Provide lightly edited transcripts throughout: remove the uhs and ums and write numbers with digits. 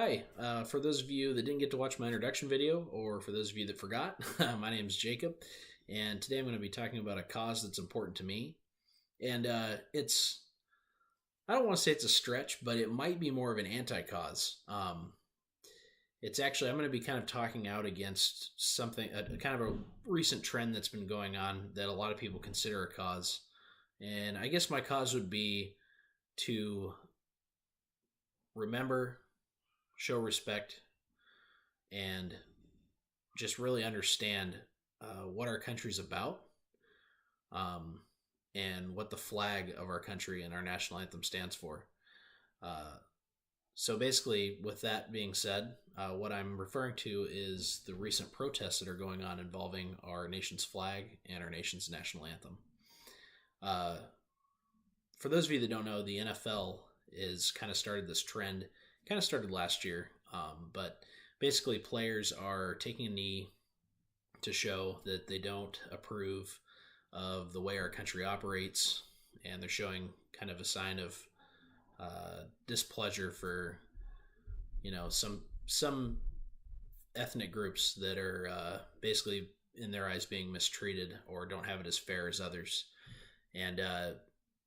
Hi, for those of you that didn't get to watch my introduction video, or for those of you that forgot, my name is Jacob, and today I'm going to be talking about a cause that's important to me. And I don't want to say it's a stretch, but it might be more of an anti cause. It's actually, I'm going to be kind of talking out against something, a kind of a recent trend that's been going on that a lot of people consider a cause. And I guess my cause would be to remember, show respect, and just really understand what our country's about, um, and what the flag of our country and our national anthem stands for. Uh, so basically, with that being said, what I'm referring to is the recent protests that are going on involving our nation's flag and our nation's national anthem. Uh, for those of you that don't know, the NFL is kind of started this trend. Kind of started last year, but basically players are taking a knee to show that they don't approve of the way our country operates, and they're showing kind of a sign of displeasure for some ethnic groups that are basically in their eyes being mistreated or don't have it as fair as others. And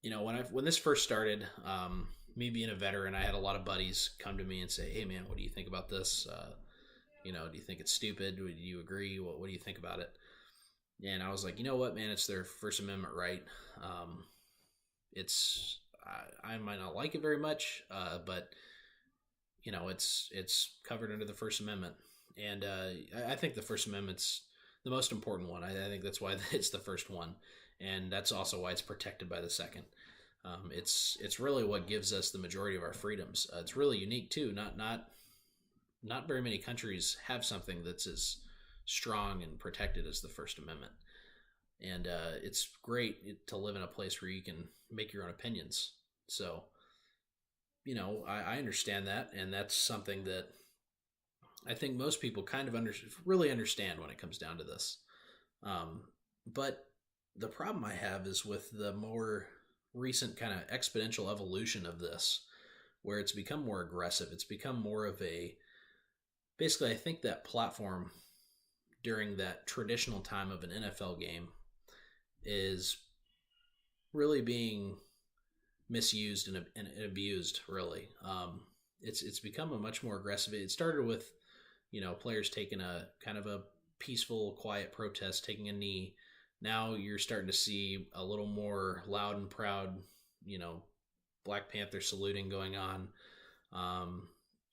when this first started, me being a veteran, I had a lot of buddies come to me and say, "Hey, man, what do you think about this? Do you think it's stupid? Do you agree? What do you think about it?" And I was like, you know what, man, it's their First Amendment right. I might not like it very much, but it's covered under the First Amendment, and I think the First Amendment's the most important one. I think that's why it's the first one, and that's also why it's protected by the second. It's really what gives us the majority of our freedoms. It's really unique too. Not very many countries have something that's as strong and protected as the First Amendment. And it's great to live in a place where you can make your own opinions. So, I understand that, and that's something that I think most people kind of really understand when it comes down to this. But the problem I have is with the more recent kind of exponential evolution of this, where it's become more aggressive. It's become more of basically, I think that platform during that traditional time of an NFL game is really being misused and abused, really. It's become a much more aggressive. It started with, players taking a kind of a peaceful, quiet protest, taking a knee. Now you're starting to see a little more loud and proud, Black Panther saluting going on.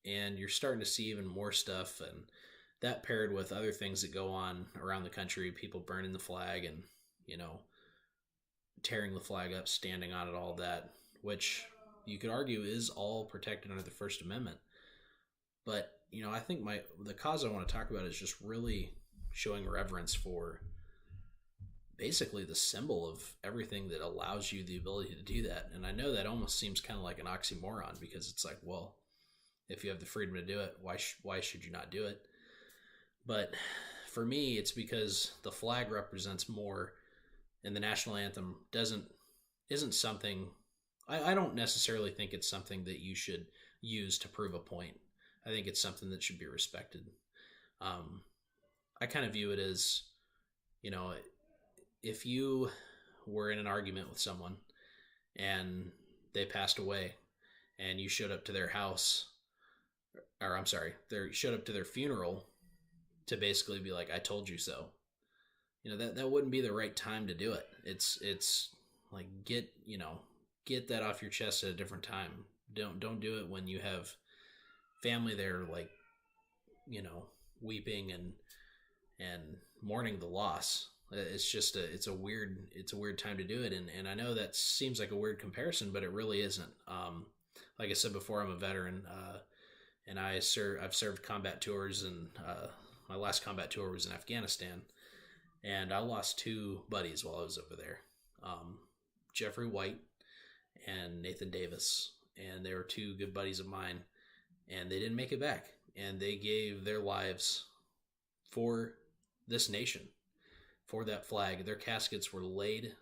And you're starting to see even more stuff, and that paired with other things that go on around the country, people burning the flag and, tearing the flag up, standing on it, all that, which you could argue is all protected under the First Amendment. But, I think the cause I want to talk about is just really showing reverence for basically the symbol of everything that allows you the ability to do that. And I know that almost seems kind of like an oxymoron, because it's like, well, if you have the freedom to do it, why should you not do it? But for me, it's because the flag represents more, and the national anthem isn't something. I don't necessarily think it's something that you should use to prove a point. I think it's something that should be respected. I kind of view it as, if you were in an argument with someone and they passed away, and you showed up to their house, or I'm sorry, they showed up to their funeral to basically be like, "I told you so." That wouldn't be the right time to do it. It's like, get that off your chest at a different time. Don't do it when you have family there, like, weeping and mourning the loss. It's a weird time to do it. And I know that seems like a weird comparison, but it really isn't. Like I said before, I'm a veteran, and I've served combat tours, and my last combat tour was in Afghanistan, and I lost two buddies while I was over there, Jeffrey White and Nathan Davis, and they were two good buddies of mine, and they didn't make it back, and they gave their lives for this nation, for that flag. Their caskets were laid,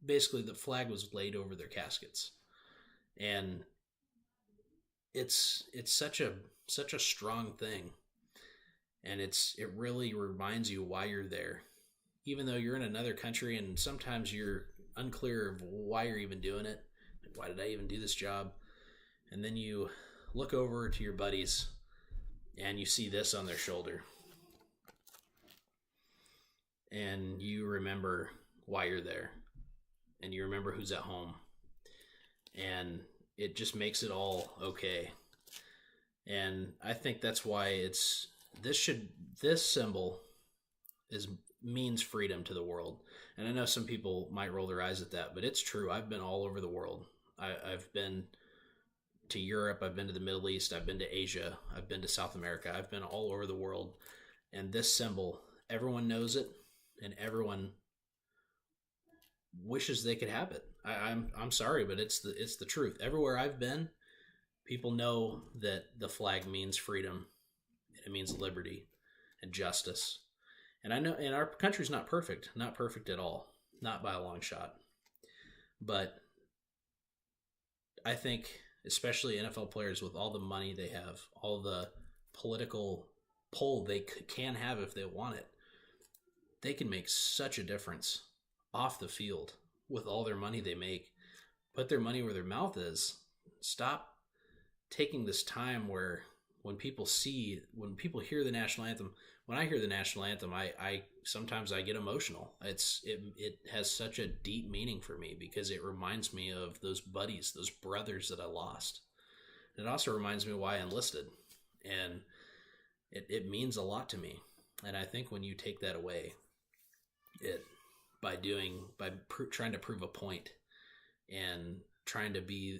basically the flag was laid over their caskets, and it's such a strong thing, and it really reminds you why you're there, even though you're in another country and sometimes you're unclear of why you're even doing it. Like, why did I even do this job? And then you look over to your buddies and you see this on their shoulder, and you remember why you're there, and you remember who's at home, and it just makes it all okay. And I think that's why this symbol is means freedom to the world. And I know some people might roll their eyes at that, but it's true. I've been all over the world. I've been to Europe, I've been to the Middle East, I've been to Asia, I've been to South America, I've been all over the world. And this symbol, everyone knows it, and everyone wishes they could have it. I'm sorry, but it's the truth. Everywhere I've been, people know that the flag means freedom, it means liberty and justice. And I know, and our country's not perfect at all, not by a long shot. But I think, especially NFL players with all the money they have, all the political pull they can have if they want it, they can make such a difference off the field with all their money they make. Put their money where their mouth is. Stop taking this time where when people hear the national anthem, when I hear the national anthem, I sometimes I get emotional. It has such a deep meaning for me because it reminds me of those buddies, those brothers that I lost. And it also reminds me why I enlisted, and it means a lot to me. And I think when you take that away, trying to prove a point and trying to be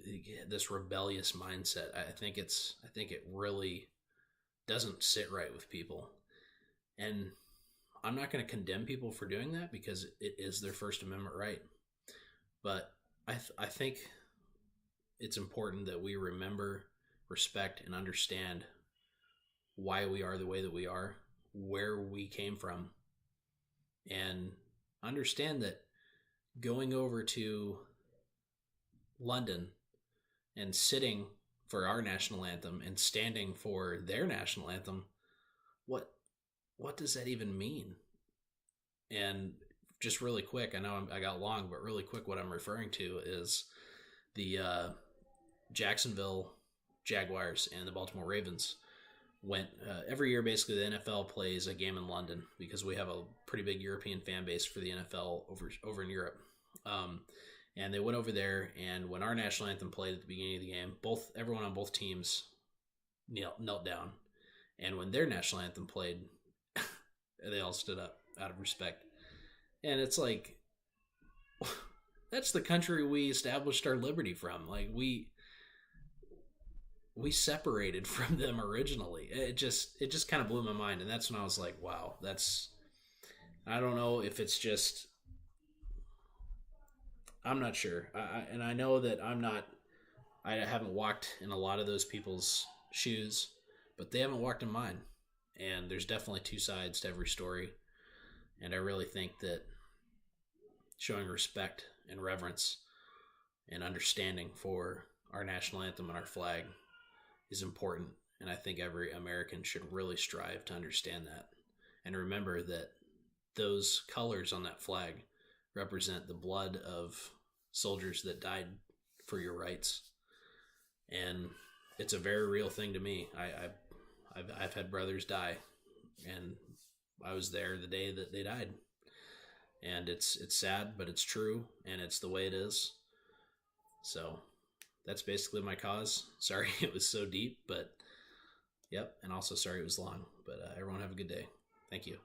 this rebellious mindset, I think it really doesn't sit right with people. And I'm not going to condemn people for doing that because it is their First Amendment right. But I think it's important that we remember, respect, and understand why we are the way that we are, where we came from, and understand that going over to London and sitting for our national anthem and standing for their national anthem, what does that even mean? And just really quick, I know I got long, but really quick, what I'm referring to is the Jacksonville Jaguars and the Baltimore Ravens went every year. Basically, the NFL plays a game in London because we have a pretty big European fan base for the NFL over in Europe. And they went over there, and when our national anthem played at the beginning of the game, everyone on both teams knelt down. And when their national anthem played, they all stood up out of respect. And it's like, that's the country we established our liberty from. Like, we separated from them originally. It just kind of blew my mind. And that's when I was like, wow, I don't know if it's just, I'm not sure. And I know that I haven't walked in a lot of those people's shoes, but they haven't walked in mine. And there's definitely two sides to every story. And I really think that showing respect and reverence and understanding for our national anthem and our flag is important. And I think every American should really strive to understand that and remember that those colors on that flag represent the blood of soldiers that died for your rights. And it's a very real thing to me. I've had brothers die, and I was there the day that they died. And it's sad, but it's true, and it's the way it is. So that's basically my cause. Sorry it was so deep, but yep, and also sorry it was long. But everyone have a good day. Thank you.